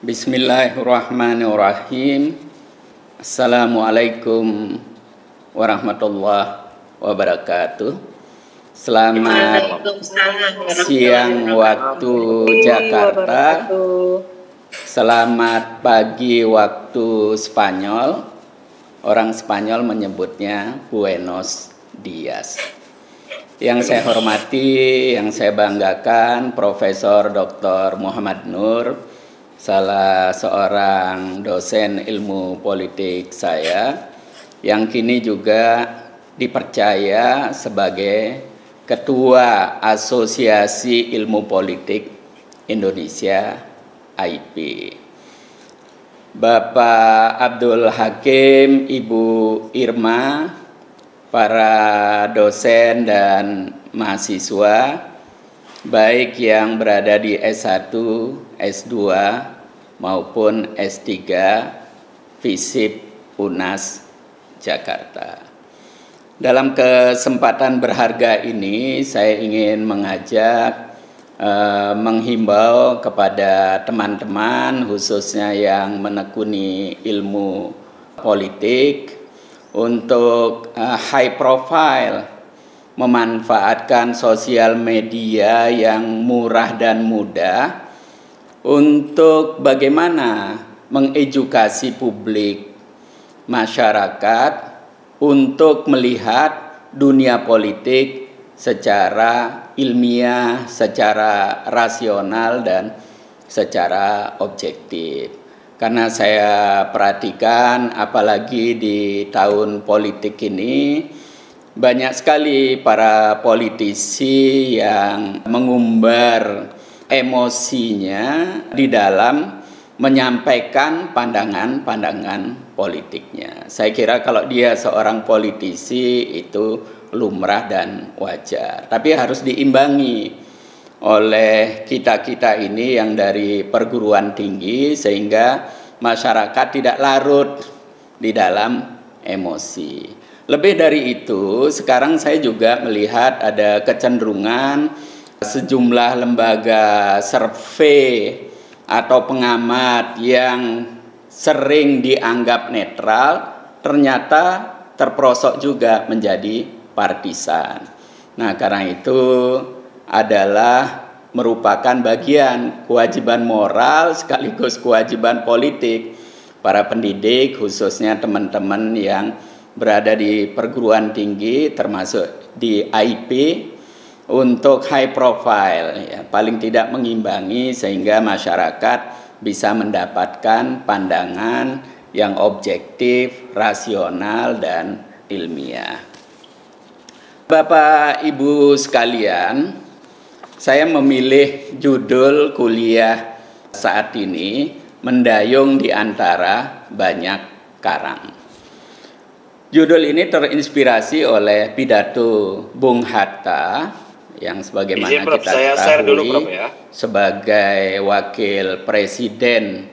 Bismillahirrahmanirrahim. Assalamualaikum warahmatullahi wabarakatuh. Selamat siang waktu Jakarta. Selamat pagi waktu Spanyol. Orang Spanyol menyebutnya Buenos Dias. Yang saya hormati, yang saya banggakan, Profesor Dr. Muhammad Nur, salah seorang dosen ilmu politik saya, yang kini juga dipercaya sebagai Ketua Asosiasi Ilmu Politik Indonesia (AIP). Bapak Abdul Hakim, Ibu Irma, para dosen dan mahasiswa, baik yang berada di S1, S2, maupun S3, FISIP UNAS Jakarta. Dalam kesempatan berharga ini, saya ingin menghimbau kepada teman-teman, khususnya yang menekuni ilmu politik, untuk high profile, memanfaatkan sosial media yang murah dan mudah untuk bagaimana mengedukasi publik, masyarakat untuk melihat dunia politik secara ilmiah, secara rasional, dan secara objektif. Karena saya perhatikan, apalagi di tahun politik ini, banyak sekali para politisi yang mengumbar emosinya di dalam menyampaikan pandangan-pandangan politiknya. Saya kira kalau dia seorang politisi itu lumrah dan wajar. Tapi harus diimbangi oleh kita-kita ini yang dari perguruan tinggi, sehingga masyarakat tidak larut di dalam emosi. Lebih dari itu, sekarang saya juga melihat ada kecenderungan sejumlah lembaga survei atau pengamat yang sering dianggap netral ternyata terperosok juga menjadi partisan. Nah, karena itu adalah merupakan bagian kewajiban moral sekaligus kewajiban politik para pendidik, khususnya teman-teman yang berada di perguruan tinggi termasuk di AIP, untuk high profile, ya, paling tidak mengimbangi sehingga masyarakat bisa mendapatkan pandangan yang objektif, rasional, dan ilmiah. Bapak Ibu sekalian, saya memilih judul kuliah saat ini, Mendayung di Antara Banyak Karang. Judul ini terinspirasi oleh pidato Bung Hatta yang sebagaimana kita ketahui sebagai Wakil Presiden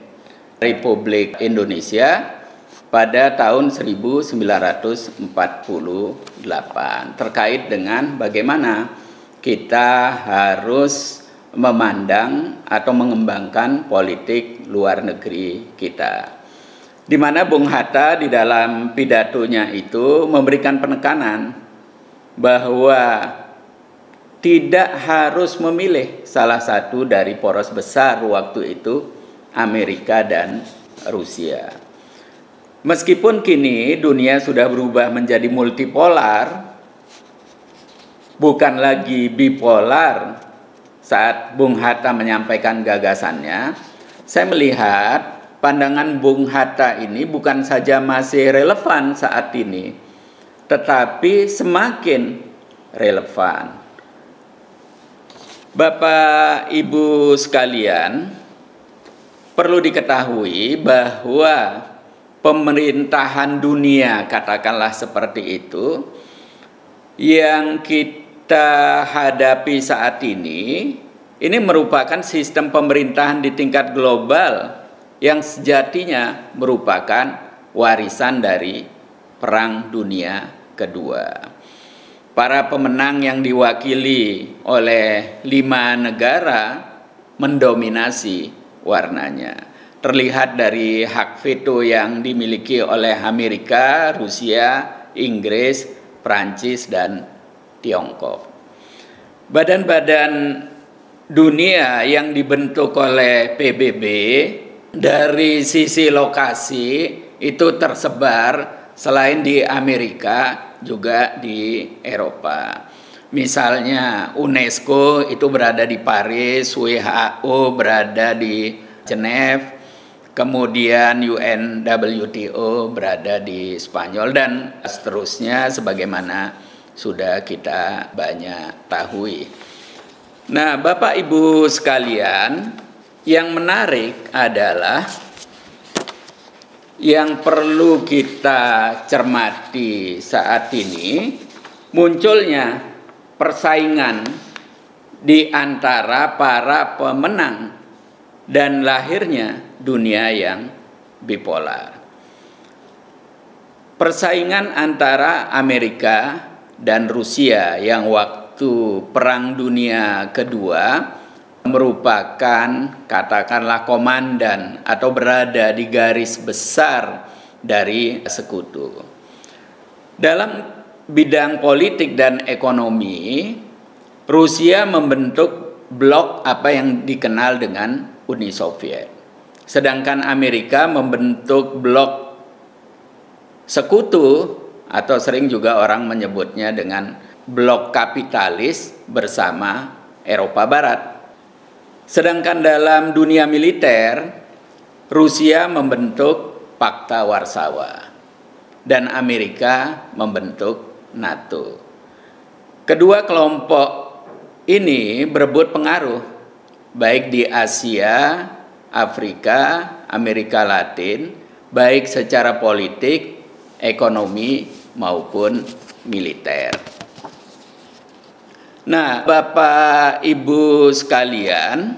Republik Indonesia pada tahun 1948 terkait dengan bagaimana kita harus memandang atau mengembangkan politik luar negeri kita. Di mana Bung Hatta di dalam pidatonya itu memberikan penekanan bahwa tidak harus memilih salah satu dari poros besar waktu itu, Amerika dan Rusia. Meskipun kini dunia sudah berubah menjadi multipolar, bukan lagi bipolar saat Bung Hatta menyampaikan gagasannya, saya melihat pandangan Bung Hatta ini bukan saja masih relevan saat ini, tetapi semakin relevan. Bapak Ibu sekalian, perlu diketahui bahwa pemerintahan dunia, katakanlah seperti itu, yang kita hadapi saat ini merupakan sistem pemerintahan di tingkat global yang sejatinya merupakan warisan dari Perang Dunia Kedua. Para pemenang yang diwakili oleh 5 negara mendominasi warnanya. terlihat dari hak veto yang dimiliki oleh Amerika, Rusia, Inggris, Prancis, dan Tiongkok. Badan-badan dunia yang dibentuk oleh PBB dari sisi lokasi itu tersebar selain di Amerika juga di Eropa. Misalnya UNESCO itu berada di Paris, WHO berada di Geneva, kemudian UNWTO berada di Spanyol, dan seterusnya sebagaimana sudah kita banyak tahui. Nah, Bapak Ibu sekalian, yang menarik adalah yang perlu kita cermati saat ini, munculnya persaingan di antara para pemenang dan lahirnya dunia yang bipolar. Persaingan antara Amerika dan Rusia yang waktu Perang Dunia Kedua merupakan katakanlah komandan atau berada di garis besar dari sekutu. Dalam bidang politik dan ekonomi, Rusia membentuk blok apa yang dikenal dengan Uni Soviet. Sedangkan Amerika membentuk blok sekutu atau sering juga orang menyebutnya dengan blok kapitalis bersama Eropa Barat. Sedangkan dalam dunia militer, Rusia membentuk Pakta Warsawa dan Amerika membentuk NATO. Kedua kelompok ini berebut pengaruh baik di Asia, Afrika, Amerika Latin, baik secara politik, ekonomi maupun militer. Nah, Bapak Ibu sekalian,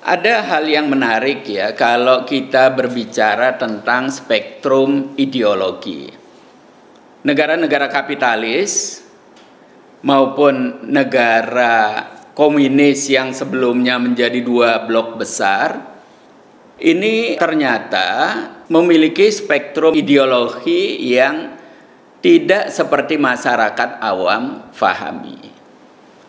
ada hal yang menarik ya kalau kita berbicara tentang spektrum ideologi. Negara-negara kapitalis maupun negara komunis yang sebelumnya menjadi dua blok besar, ini ternyata memiliki spektrum ideologi yang tidak seperti masyarakat awam fahami.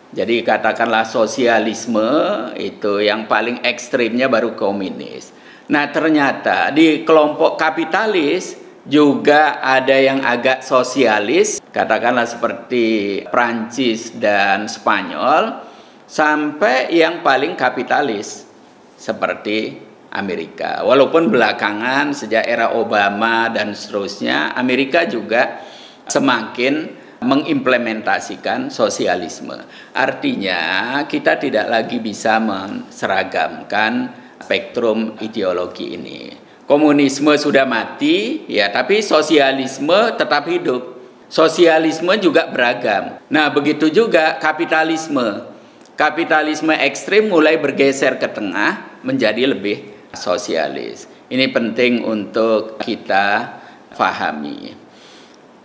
Jadi katakanlah sosialisme itu yang paling ekstrimnya baru komunis. Nah, ternyata di kelompok kapitalis juga ada yang agak sosialis, katakanlah seperti Prancis dan Spanyol, sampai yang paling kapitalis seperti Amerika. Walaupun belakangan sejak era Obama dan seterusnya, Amerika juga semakin mengimplementasikan sosialisme. Artinya kita tidak lagi bisa menseragamkan spektrum ideologi ini. Komunisme sudah mati, ya, tapi sosialisme tetap hidup. Sosialisme juga beragam. Nah, begitu juga kapitalisme. Kapitalisme ekstrim mulai bergeser ke tengah menjadi lebih sosialis. Ini penting untuk kita pahami.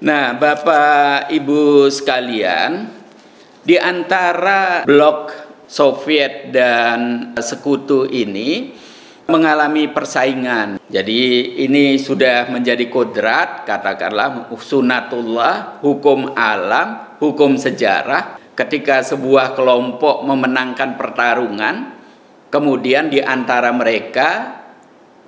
Nah, Bapak Ibu sekalian, di antara blok Soviet dan sekutu ini mengalami persaingan. Jadi ini sudah menjadi kodrat, katakanlah sunatullah, hukum alam, hukum sejarah. Ketika sebuah kelompok memenangkan pertarungan, kemudian di antara mereka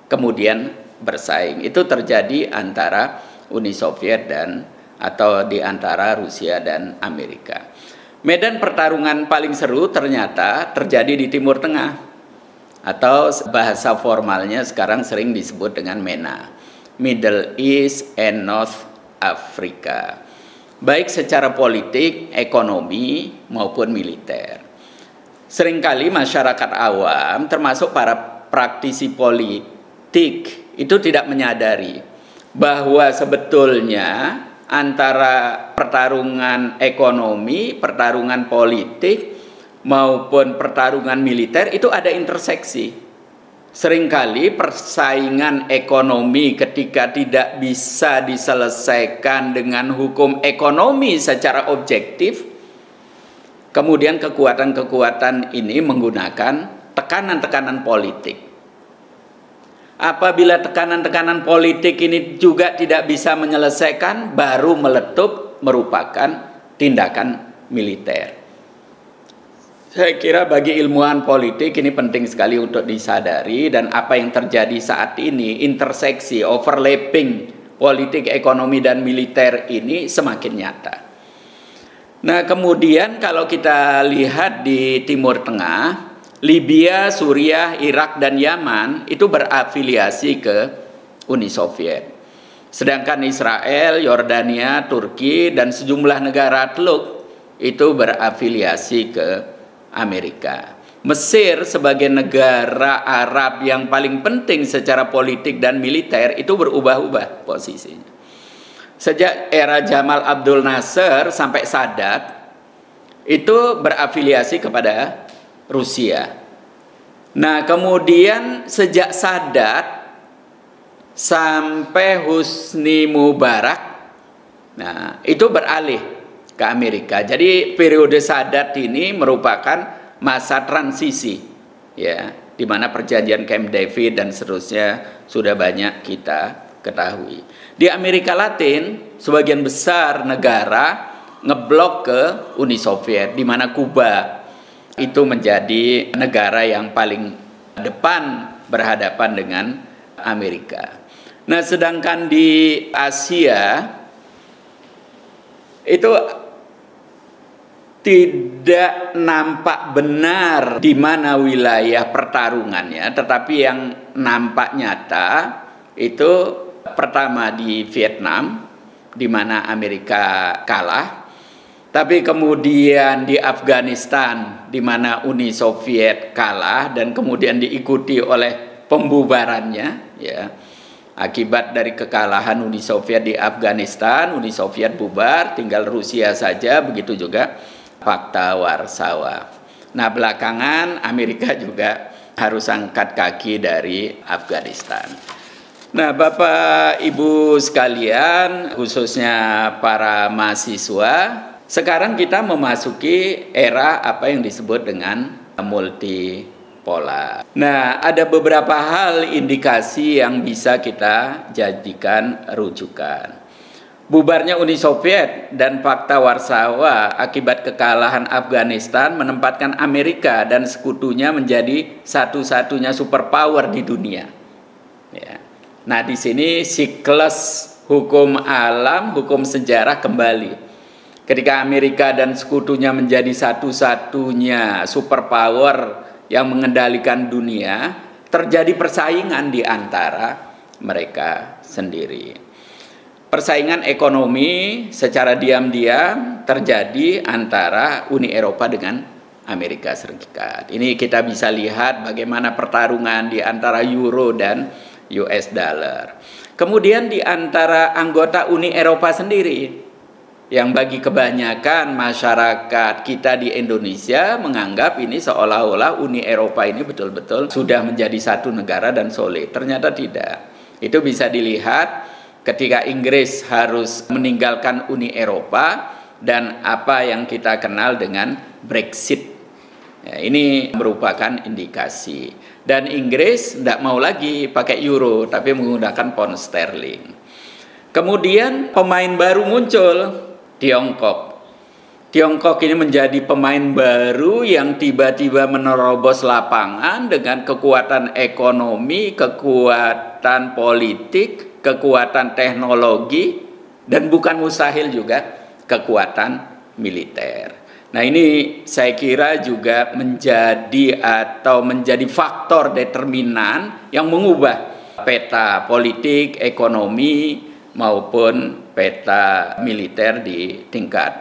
kemudian bersaing. Itu terjadi antara Uni Soviet dan atau di antara Rusia dan Amerika. Medan pertarungan paling seru ternyata terjadi di Timur Tengah, atau bahasa formalnya sekarang sering disebut dengan MENA, Middle East and North Africa, baik secara politik, ekonomi maupun militer. Seringkali masyarakat awam termasuk para praktisi politik itu tidak menyadari bahwa sebetulnya antara pertarungan ekonomi, pertarungan politik maupun pertarungan militer itu ada interseksi. Seringkali persaingan ekonomi ketika tidak bisa diselesaikan dengan hukum ekonomi secara objektif, kemudian kekuatan-kekuatan ini menggunakan tekanan-tekanan politik. Apabila tekanan-tekanan politik ini juga tidak bisa menyelesaikan, baru meletup merupakan tindakan militer. Saya kira bagi ilmuwan politik ini penting sekali untuk disadari, dan apa yang terjadi saat ini, interseksi, overlapping politik, ekonomi, dan militer ini semakin nyata. Nah, kemudian kalau kita lihat di Timur Tengah, Libya, Suriah, Irak, dan Yaman itu berafiliasi ke Uni Soviet. Sedangkan Israel, Yordania, Turki, dan sejumlah negara Teluk itu berafiliasi ke Amerika. Mesir sebagai negara Arab yang paling penting secara politik dan militer itu berubah-ubah posisinya. Sejak era Jamal Abdul Nasser sampai Sadat itu berafiliasi kepada Rusia. Nah, kemudian sejak Sadat sampai Husni Mubarak, nah itu beralih ke Amerika. Jadi periode Sadat ini merupakan masa transisi, ya, di mana perjanjian Camp David dan seterusnya sudah banyak kita ketahui. Di Amerika Latin, sebagian besar negara ngeblok ke Uni Soviet, di mana Kuba itu menjadi negara yang paling depan berhadapan dengan Amerika. Nah, sedangkan di Asia itu tidak nampak benar di mana wilayah pertarungannya, tetapi yang nampak nyata itu pertama di Vietnam, di mana Amerika kalah, tapi kemudian di Afghanistan, di mana Uni Soviet kalah dan kemudian diikuti oleh pembubarannya, ya. Akibat dari kekalahan Uni Soviet di Afghanistan, Uni Soviet bubar, tinggal Rusia saja, begitu juga Pakta Warsawa. Nah, belakangan Amerika juga harus angkat kaki dari Afghanistan. Nah, Bapak Ibu sekalian, khususnya para mahasiswa, sekarang kita memasuki era apa yang disebut dengan multipolar. Nah, ada beberapa hal indikasi yang bisa kita jadikan rujukan. Bubarnya Uni Soviet dan Pakta Warsawa akibat kekalahan Afghanistan menempatkan Amerika dan sekutunya menjadi satu-satunya superpower di dunia. Ya. Nah, di sini siklus hukum alam, hukum sejarah kembali. Ketika Amerika dan sekutunya menjadi satu-satunya superpower yang mengendalikan dunia, terjadi persaingan di antara mereka sendiri. Persaingan ekonomi secara diam-diam terjadi antara Uni Eropa dengan Amerika Serikat. Ini kita bisa lihat bagaimana pertarungan di antara euro dan US dollar. Kemudian di antara anggota Uni Eropa sendiri, yang bagi kebanyakan masyarakat kita di Indonesia menganggap ini seolah-olah Uni Eropa ini betul-betul sudah menjadi satu negara dan solid. Ternyata tidak. Itu bisa dilihat ketika Inggris harus meninggalkan Uni Eropa dan apa yang kita kenal dengan Brexit. Ya, ini merupakan indikasi. Dan Inggris tidak mau lagi pakai euro, tapi menggunakan pound sterling. Kemudian pemain baru muncul, Tiongkok. Tiongkok ini menjadi pemain baru yang tiba-tiba menerobos lapangan dengan kekuatan ekonomi, kekuatan politik, kekuatan teknologi, dan bukan mustahil juga kekuatan militer. Nah, ini saya kira juga menjadi faktor determinan yang mengubah peta politik, ekonomi, maupun peta militer di tingkat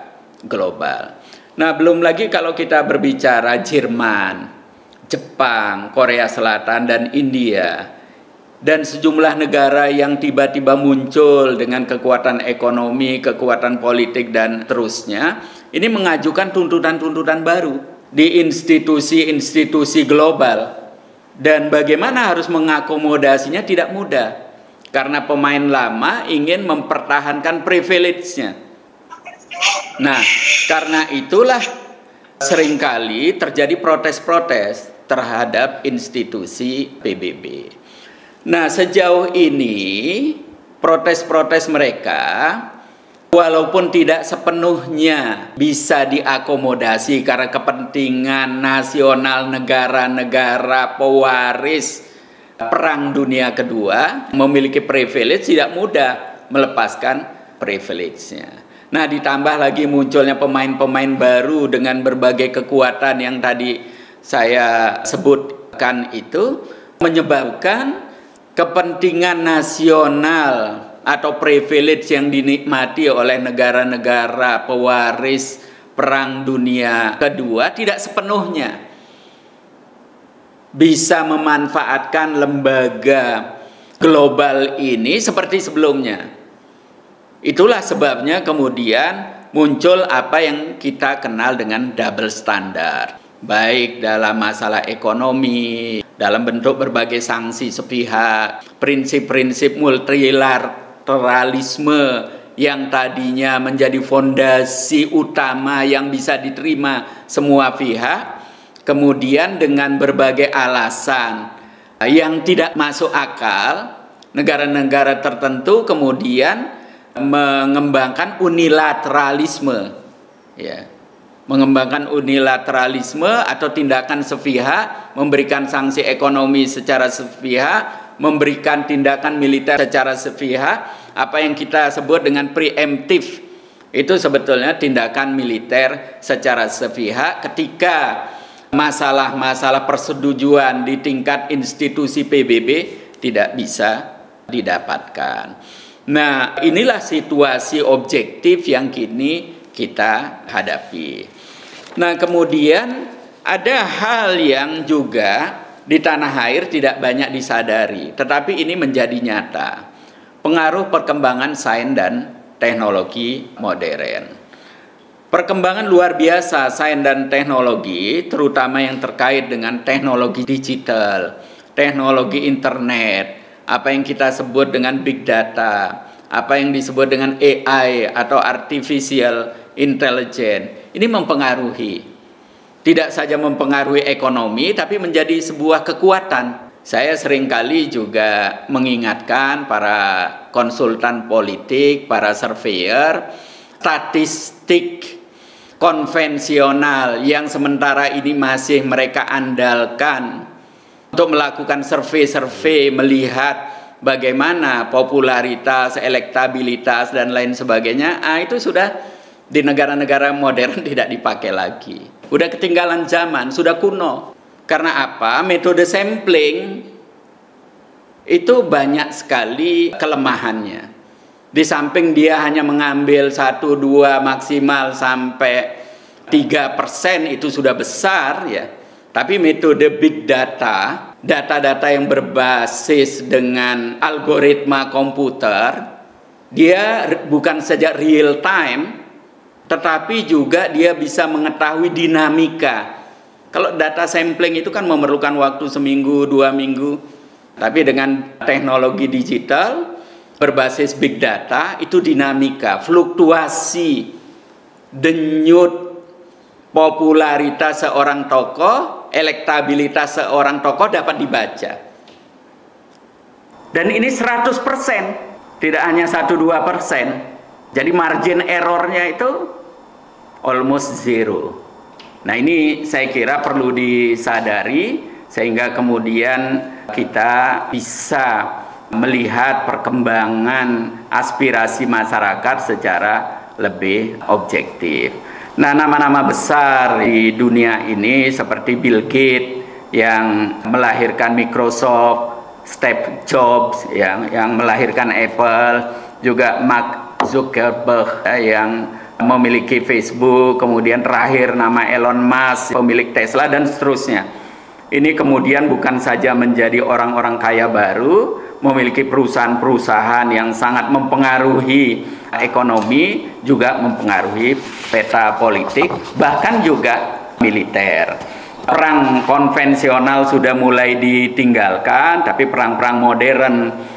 global. Nah, belum lagi kalau kita berbicara Jerman, Jepang, Korea Selatan, dan India, dan sejumlah negara yang tiba-tiba muncul dengan kekuatan ekonomi, kekuatan politik, dan terusnya, ini mengajukan tuntutan-tuntutan baru di institusi-institusi global. Dan bagaimana harus mengakomodasinya tidak mudah. Karena pemain lama ingin mempertahankan privilege-nya. Nah, karena itulah seringkali terjadi protes-protes terhadap institusi PBB. Nah, sejauh ini protes-protes mereka walaupun tidak sepenuhnya bisa diakomodasi karena kepentingan nasional negara-negara pewaris Perang Dunia Kedua memiliki privilege, tidak mudah melepaskan privilege-nya. Nah, ditambah lagi munculnya pemain-pemain baru dengan berbagai kekuatan yang tadi saya sebutkan itu menyebabkan kepentingan nasional atau privilege yang dinikmati oleh negara-negara pewaris Perang Dunia Kedua tidak sepenuhnya bisa memanfaatkan lembaga global ini seperti sebelumnya. Itulah sebabnya kemudian muncul apa yang kita kenal dengan double standard, baik dalam masalah ekonomi, dalam bentuk berbagai sanksi sepihak, prinsip-prinsip multilateralisme yang tadinya menjadi fondasi utama yang bisa diterima semua pihak, kemudian dengan berbagai alasan yang tidak masuk akal, negara-negara tertentu kemudian mengembangkan unilateralisme, ya. Mengembangkan unilateralisme atau tindakan sepihak, memberikan sanksi ekonomi secara sepihak, memberikan tindakan militer secara sepihak, apa yang kita sebut dengan preemptif. Itu sebetulnya tindakan militer secara sepihak ketika masalah-masalah persetujuan di tingkat institusi PBB tidak bisa didapatkan. Nah, inilah situasi objektif yang kini kita hadapi. Nah, kemudian ada hal yang juga di tanah air tidak banyak disadari, tetapi ini menjadi nyata. Pengaruh perkembangan sains dan teknologi modern. Perkembangan luar biasa sains dan teknologi, terutama yang terkait dengan teknologi digital, teknologi internet, apa yang kita sebut dengan big data, apa yang disebut dengan AI atau artificial intelligence, ini mempengaruhi. Tidak saja mempengaruhi ekonomi, tapi menjadi sebuah kekuatan. Saya seringkali juga mengingatkan para konsultan politik, para surveyor, statistik konvensional yang sementara ini masih mereka andalkan untuk melakukan survei-survei melihat bagaimana popularitas, elektabilitas, dan lain sebagainya, itu sudah di negara-negara modern tidak dipakai lagi. Udah ketinggalan zaman, sudah kuno. Karena apa? Metode sampling itu banyak sekali kelemahannya. Di samping dia hanya mengambil 1, 2, maksimal sampai 3% itu sudah besar ya. Tapi metode big data, data-data yang berbasis dengan algoritma komputer, dia bukan saja real time, tetapi juga dia bisa mengetahui dinamika. Kalau data sampling itu kan memerlukan waktu seminggu, 2 minggu. Tapi dengan teknologi digital berbasis big data, itu dinamika, fluktuasi, denyut popularitas seorang tokoh, elektabilitas seorang tokoh dapat dibaca. Dan ini 100%, tidak hanya 1-2%. Jadi margin errornya itu almost zero. Nah, ini saya kira perlu disadari sehingga kemudian kita bisa melihat perkembangan aspirasi masyarakat secara lebih objektif. Nah, nama-nama besar di dunia ini seperti Bill Gates yang melahirkan Microsoft, Steve Jobs yang melahirkan Apple, juga Mark Zuckerberg yang memiliki Facebook, kemudian terakhir nama Elon Musk, pemilik Tesla, dan seterusnya. Ini kemudian bukan saja menjadi orang-orang kaya baru, memiliki perusahaan-perusahaan yang sangat mempengaruhi ekonomi, juga mempengaruhi peta politik, bahkan juga militer. Perang konvensional sudah mulai ditinggalkan, tapi perang-perang modern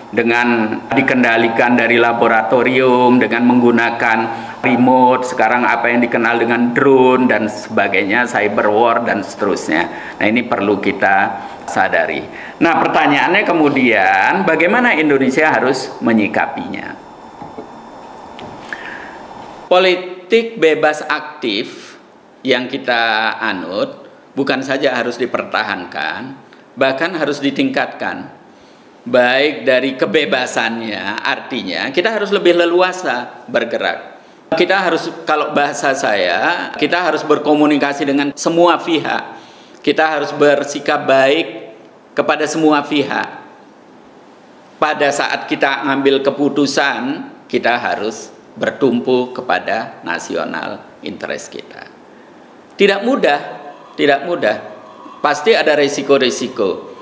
dengan dikendalikan dari laboratorium dengan menggunakan remote, sekarang apa yang dikenal dengan drone dan sebagainya, cyber war dan seterusnya. Nah, ini perlu kita sadari. Nah, pertanyaannya kemudian bagaimana Indonesia harus menyikapinya? Politik bebas aktif yang kita anut bukan saja harus dipertahankan, bahkan harus ditingkatkan. Baik dari kebebasannya, artinya kita harus lebih leluasa bergerak. Kita harus, kalau bahasa saya, kita harus berkomunikasi dengan semua pihak. Kita harus bersikap baik kepada semua pihak. Pada saat kita ngambil keputusan, kita harus bertumpu kepada nasional interest kita. Tidak mudah, tidak mudah. Pasti ada risiko-risiko.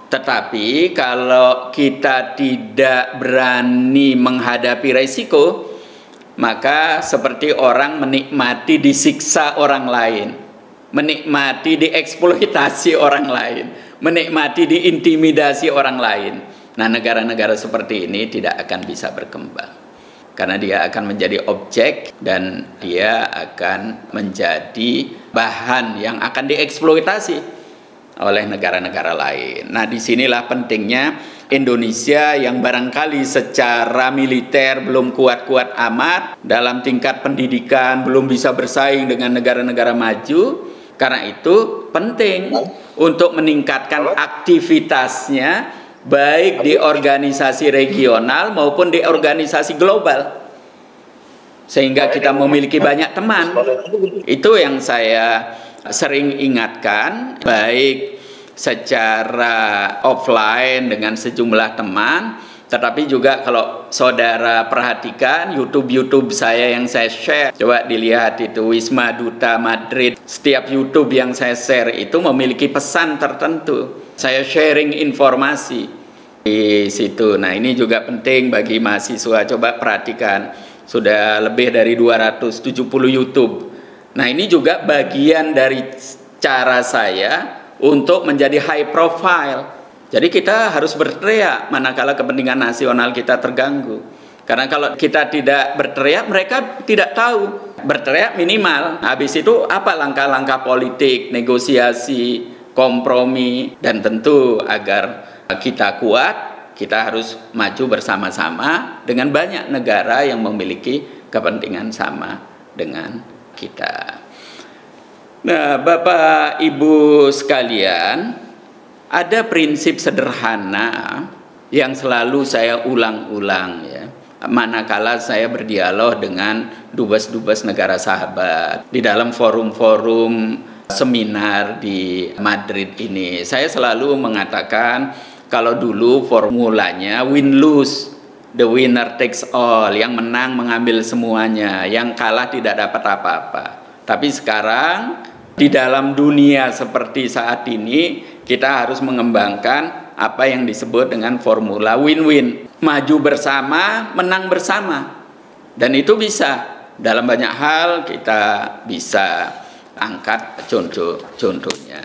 Tetapi kalau kita tidak berani menghadapi risiko, maka seperti orang menikmati disiksa orang lain, menikmati dieksploitasi orang lain, menikmati diintimidasi orang lain. Nah, negara-negara seperti ini tidak akan bisa berkembang, karena dia akan menjadi objek dan dia akan menjadi bahan yang akan dieksploitasi oleh negara-negara lain. Nah, disinilah pentingnya Indonesia yang barangkali secara militer belum kuat-kuat amat, dalam tingkat pendidikan belum bisa bersaing dengan negara-negara maju. Karena itu penting untuk meningkatkan aktivitasnya baik di organisasi regional maupun di organisasi global, sehingga kita memiliki banyak teman. Itu yang saya sering ingatkan, baik secara offline dengan sejumlah teman, tetapi juga kalau saudara perhatikan YouTube saya yang saya share, coba dilihat itu Wisma Duta Madrid. Setiap YouTube yang saya share itu memiliki pesan tertentu. Saya sharing informasi di situ. Nah, ini juga penting bagi mahasiswa. Coba perhatikan, sudah lebih dari 270 YouTube. Nah, ini juga bagian dari cara saya untuk menjadi high profile. Jadi kita harus berteriak manakala kepentingan nasional kita terganggu. Karena kalau kita tidak berteriak, mereka tidak tahu. Berteriak minimal. Habis itu apa langkah-langkah politik, negosiasi, kompromi, dan tentu agar kita kuat, kita harus maju bersama-sama dengan banyak negara yang memiliki kepentingan sama dengan kita. Nah, Bapak Ibu sekalian, ada prinsip sederhana yang selalu saya ulang-ulang ya, manakala saya berdialog dengan dubes-dubes negara sahabat di dalam forum-forum seminar di Madrid ini. Saya selalu mengatakan, kalau dulu formulanya win-lose, the winner takes all, yang menang mengambil semuanya, yang kalah tidak dapat apa-apa. Tapi sekarang di dalam dunia seperti saat ini, kita harus mengembangkan apa yang disebut dengan formula win-win, maju bersama, menang bersama. Dan itu bisa dalam banyak hal, kita bisa angkat contohnya.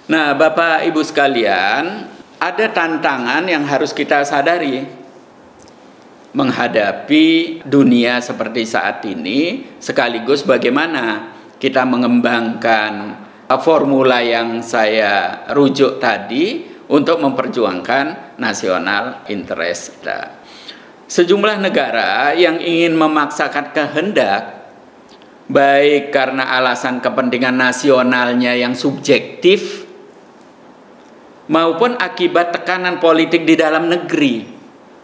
Nah, Bapak Ibu sekalian, ada tantangan yang harus kita sadari menghadapi dunia seperti saat ini, sekaligus bagaimana kita mengembangkan formula yang saya rujuk tadi untuk memperjuangkan nasional interest. Sejumlah negara yang ingin memaksakan kehendak, baik karena alasan kepentingan nasionalnya yang subjektif maupun akibat tekanan politik di dalam negeri,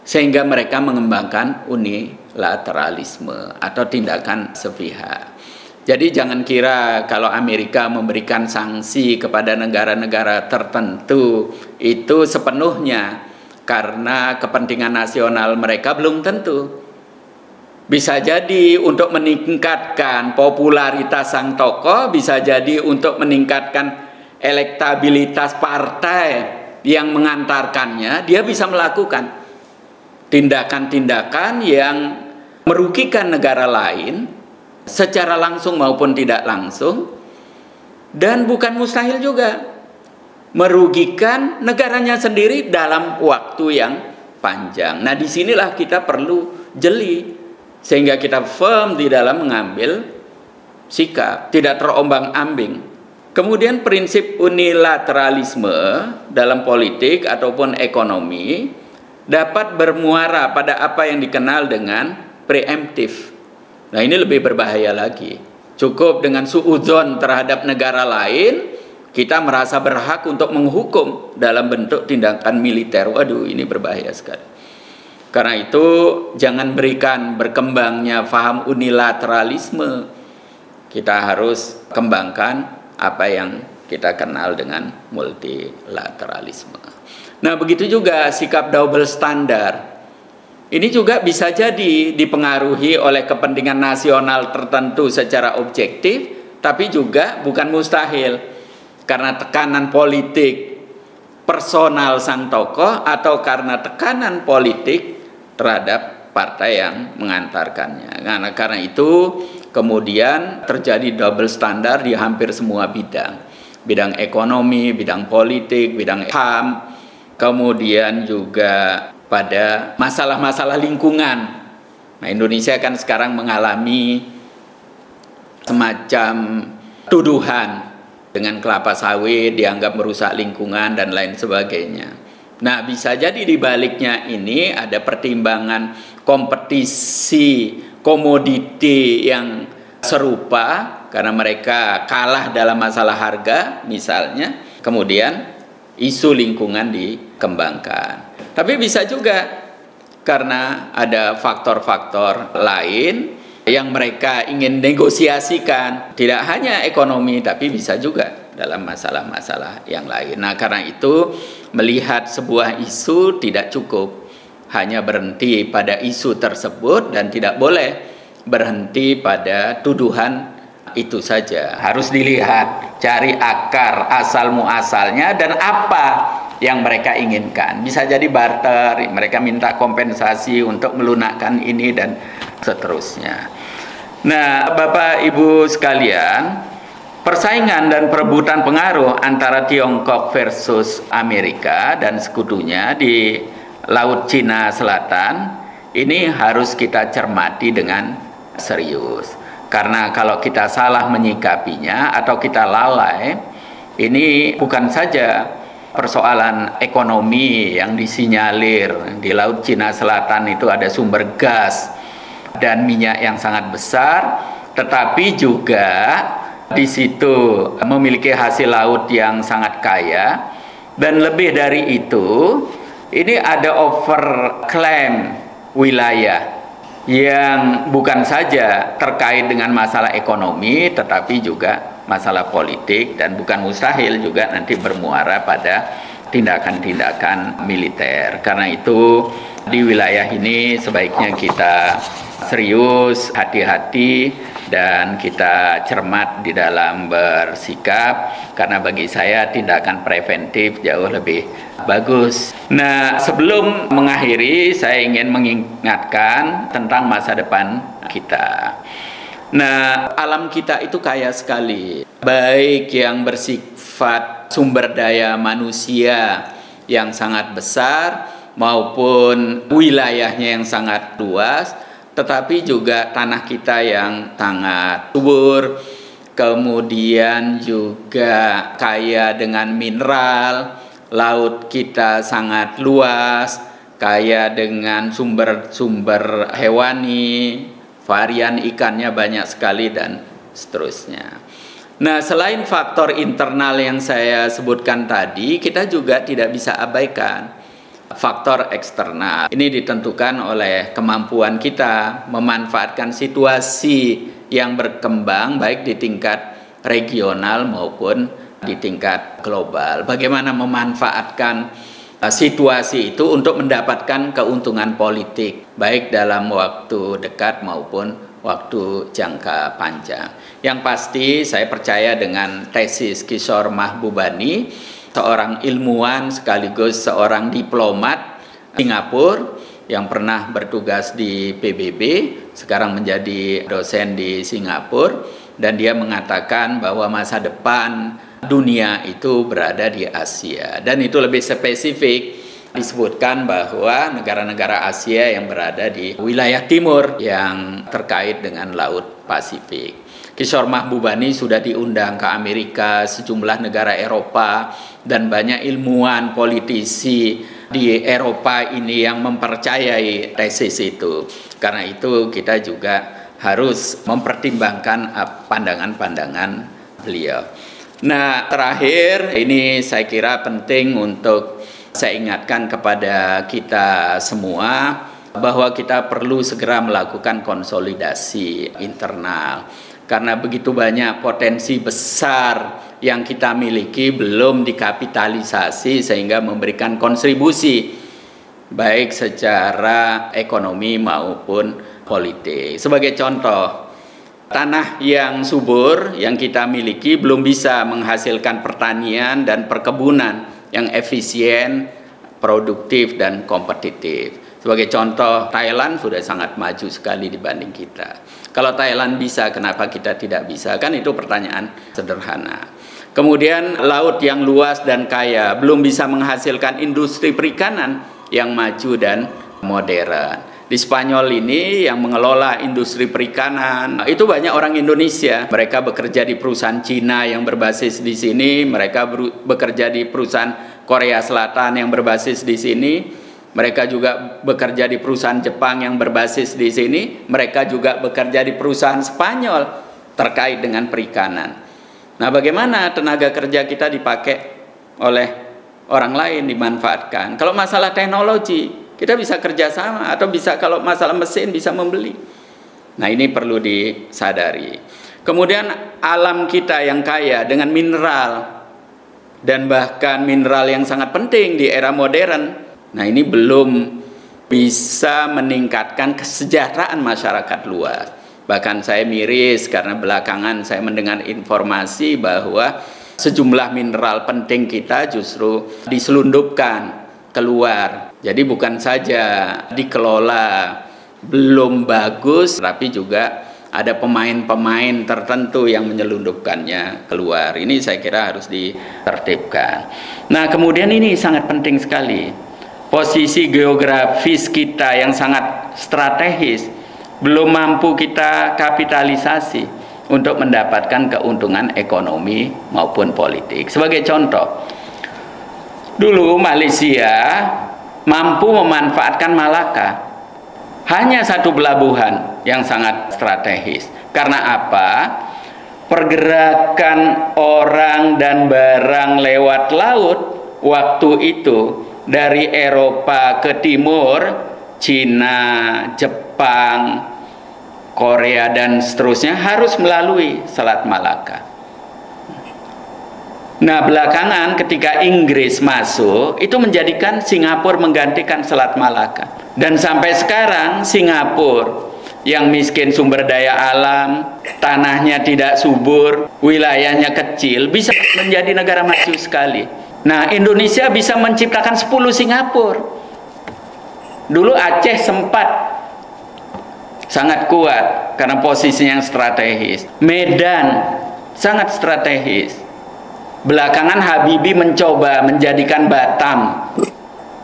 sehingga mereka mengembangkan unilateralisme atau tindakan sepihak. Jadi jangan kira kalau Amerika memberikan sanksi kepada negara-negara tertentu itu sepenuhnya karena kepentingan nasional mereka, belum tentu. Bisa jadi untuk meningkatkan popularitas sang tokoh, bisa jadi untuk meningkatkan elektabilitas partai yang mengantarkannya, dia bisa melakukan tindakan-tindakan yang merugikan negara lain secara langsung maupun tidak langsung, dan bukan mustahil juga merugikan negaranya sendiri dalam waktu yang panjang. Nah, disinilah kita perlu jeli sehingga kita firm di dalam mengambil sikap, tidak terombang-ambing. Kemudian prinsip unilateralisme dalam politik ataupun ekonomi dapat bermuara pada apa yang dikenal dengan preemptif. Nah, ini lebih berbahaya lagi. Cukup dengan suudzon terhadap negara lain, kita merasa berhak untuk menghukum dalam bentuk tindakan militer. Waduh, ini berbahaya sekali. Karena itu jangan berikan berkembangnya faham unilateralisme. Kita harus kembangkan apa yang kita kenal dengan multilateralisme. Nah, begitu juga sikap double standar. Ini juga bisa jadi dipengaruhi oleh kepentingan nasional tertentu secara objektif, tapi juga bukan mustahil karena tekanan politik personal sang tokoh atau karena tekanan politik terhadap partai yang mengantarkannya. Karena itu kemudian terjadi double standar di hampir semua bidang. Bidang ekonomi, bidang politik, bidang HAM, kemudian juga pada masalah-masalah lingkungan. Nah, Indonesia kan sekarang mengalami semacam tuduhan dengan kelapa sawit dianggap merusak lingkungan dan lain sebagainya. Nah, bisa jadi di baliknya ini ada pertimbangan kompetisi komoditi yang serupa karena mereka kalah dalam masalah harga misalnya, kemudian isu lingkungan dikembangkan. Tapi bisa juga karena ada faktor-faktor lain yang mereka ingin negosiasikan, tidak hanya ekonomi tapi bisa juga dalam masalah-masalah yang lain. Nah, karena itu melihat sebuah isu tidak cukup hanya berhenti pada isu tersebut dan tidak boleh berhenti pada tuduhan itu saja. Harus dilihat, cari akar asal muasalnya dan apa yang mereka inginkan. Bisa jadi barter, mereka minta kompensasi untuk melunakkan ini dan seterusnya. Nah, Bapak Ibu sekalian, persaingan dan perebutan pengaruh antara Tiongkok versus Amerika dan sekutunya di Laut Cina Selatan ini harus kita cermati dengan serius. Karena kalau kita salah menyikapinya atau kita lalai, ini bukan saja persoalan ekonomi yang disinyalir di Laut Cina Selatan itu ada sumber gas dan minyak yang sangat besar, tetapi juga di situ memiliki hasil laut yang sangat kaya, dan lebih dari itu ini ada overclaim wilayah yang bukan saja terkait dengan masalah ekonomi tetapi juga masalah politik, dan bukan mustahil juga nanti bermuara pada tindakan-tindakan militer. Karena itu di wilayah ini sebaiknya kita serius, hati-hati, dan kita cermat di dalam bersikap, karena bagi saya tindakan preventif jauh lebih bagus. Nah, sebelum mengakhiri, saya ingin mengingatkan tentang masa depan kita. Nah, alam kita itu kaya sekali, baik yang bersifat sumber daya manusia yang sangat besar maupun wilayahnya yang sangat luas, tetapi juga tanah kita yang sangat subur, kemudian juga kaya dengan mineral, laut kita sangat luas, kaya dengan sumber-sumber hewani, varian ikannya banyak sekali, dan seterusnya. Nah, selain faktor internal yang saya sebutkan tadi, kita juga tidak bisa abaikan faktor eksternal. Ini ditentukan oleh kemampuan kita memanfaatkan situasi yang berkembang baik di tingkat regional maupun di tingkat global. Bagaimana memanfaatkan situasi itu untuk mendapatkan keuntungan politik baik dalam waktu dekat maupun waktu jangka panjang. Yang pasti saya percaya dengan tesis Kishore Mahbubani, seorang ilmuwan sekaligus seorang diplomat Singapura yang pernah bertugas di PBB, sekarang menjadi dosen di Singapura, dan dia mengatakan bahwa masa depan dunia itu berada di Asia, dan itu lebih spesifik disebutkan bahwa negara-negara Asia yang berada di wilayah timur yang terkait dengan Laut Pasifik. Kishore Mahbubani sudah diundang ke Amerika, sejumlah negara Eropa, dan banyak ilmuwan, politisi di Eropa ini yang mempercayai tesis itu. Karena itu kita juga harus mempertimbangkan pandangan-pandangan beliau. Nah, terakhir ini saya kira penting untuk saya ingatkan kepada kita semua bahwa kita perlu segera melakukan konsolidasi internal. Karena begitu banyak potensi besar yang kita miliki belum dikapitalisasi sehingga memberikan kontribusi baik secara ekonomi maupun politik. Sebagai contoh, tanah yang subur yang kita miliki belum bisa menghasilkan pertanian dan perkebunan yang efisien, produktif, dan kompetitif. Sebagai contoh, Thailand sudah sangat maju sekali dibanding kita. Kalau Thailand bisa, kenapa kita tidak bisa? Kan itu pertanyaan sederhana. Kemudian laut yang luas dan kaya belum bisa menghasilkan industri perikanan yang maju dan modern. Di Spanyol ini yang mengelola industri perikanan itu banyak orang Indonesia. Mereka bekerja di perusahaan Cina yang berbasis di sini, mereka bekerja di perusahaan Korea Selatan yang berbasis di sini, mereka juga bekerja di perusahaan Jepang yang berbasis di sini, mereka juga bekerja di perusahaan Spanyol terkait dengan perikanan. Nah, bagaimana tenaga kerja kita dipakai oleh orang lain, dimanfaatkan? Kalau masalah teknologi, kita bisa kerjasama, atau bisa kalau masalah mesin bisa membeli. Nah, ini perlu disadari. Kemudian alam kita yang kaya dengan mineral, dan bahkan mineral yang sangat penting di era modern. Nah, ini belum bisa meningkatkan kesejahteraan masyarakat luas. Bahkan saya miris karena belakangan saya mendengar informasi bahwa sejumlah mineral penting kita justru diselundupkan keluar. Jadi bukan saja dikelola belum bagus, tapi juga ada pemain-pemain tertentu yang menyelundupkannya keluar. Ini saya kira harus ditertibkan. Nah, kemudian ini sangat penting sekali. Posisi geografis kita yang sangat strategis belum mampu kita kapitalisasi untuk mendapatkan keuntungan ekonomi maupun politik. Sebagai contoh, dulu Malaysia mampu memanfaatkan Malaka, hanya satu pelabuhan yang sangat strategis. Karena apa? Pergerakan orang dan barang lewat laut waktu itu dari Eropa ke timur, Cina, Jepang, Korea, dan seterusnya harus melalui Selat Malaka. Nah, belakangan ketika Inggris masuk, itu menjadikan Singapura menggantikan Selat Malaka. Dan sampai sekarang Singapura yang miskin sumber daya alam, tanahnya tidak subur, wilayahnya kecil, bisa menjadi negara maju sekali. Nah, Indonesia bisa menciptakan 10 Singapura. Dulu Aceh sempat sangat kuat karena posisinya yang strategis. Medan sangat strategis. Belakangan Habibie mencoba menjadikan Batam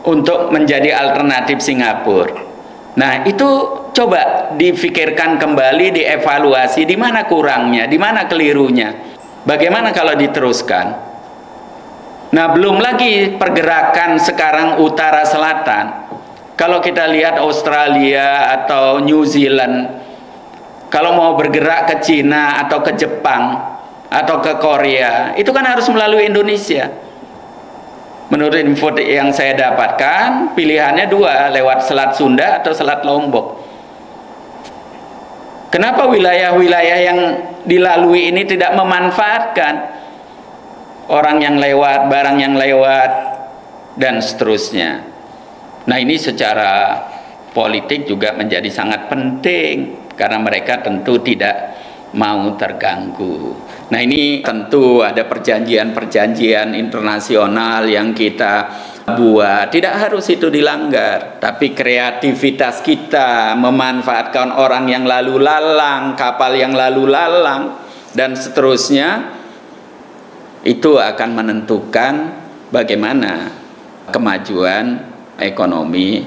untuk menjadi alternatif Singapura. Nah, itu coba difikirkan kembali, dievaluasi di mana kurangnya, di mana kelirunya. Bagaimana kalau diteruskan? Nah, belum lagi pergerakan sekarang utara selatan. Kalau kita lihat Australia atau New Zealand, kalau mau bergerak ke Cina atau ke Jepang atau ke Korea, itu kan harus melalui Indonesia. Menurut info yang saya dapatkan, pilihannya dua, lewat Selat Sunda atau Selat Lombok. Kenapa wilayah-wilayah yang dilalui ini tidak memanfaatkan orang yang lewat, barang yang lewat, dan seterusnya? Nah, ini secara politik juga menjadi sangat penting, karena mereka tentu tidak mau terganggu. Nah, ini tentu ada perjanjian-perjanjian internasional yang kita buat. Tidak harus itu dilanggar, tapi kreativitas kita memanfaatkan orang yang lalu lalang, kapal yang lalu lalang, dan seterusnya, itu akan menentukan bagaimana kemajuan ekonomi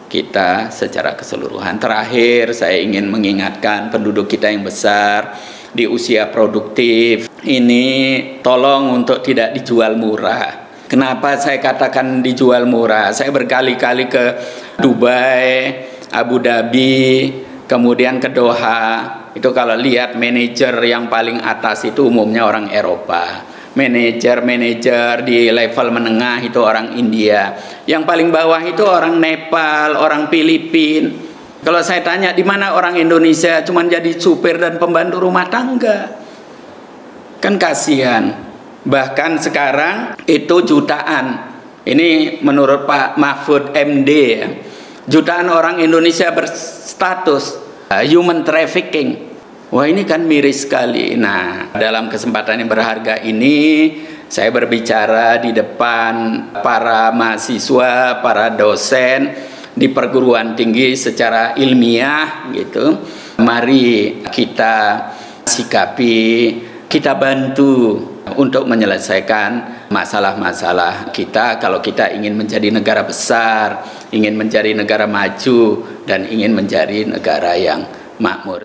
kita secara keseluruhan. Terakhir, saya ingin mengingatkan penduduk kita yang besar di usia produktif ini, tolong untuk tidak dijual murah. Kenapa saya katakan dijual murah? Saya berkali-kali ke Dubai, Abu Dhabi, kemudian ke Doha. Itu kalau lihat manajer yang paling atas itu umumnya orang Eropa. Manajer di level menengah itu orang India. Yang paling bawah itu orang Nepal, orang Filipina. Kalau saya tanya di mana orang Indonesia cuman jadi supir dan pembantu rumah tangga. Kan kasihan. Bahkan sekarang itu jutaan. Ini menurut Pak Mahfud MD ya. Jutaan orang Indonesia berstatus human trafficking. Wah, ini kan miris sekali. Nah, dalam kesempatan yang berharga ini saya berbicara di depan para mahasiswa, para dosen di perguruan tinggi secara ilmiah gitu. Mari kita sikapi, kita bantu untuk menyelesaikan masalah-masalah kita kalau kita ingin menjadi negara besar, ingin menjadi negara maju, dan ingin menjadi negara yang makmur.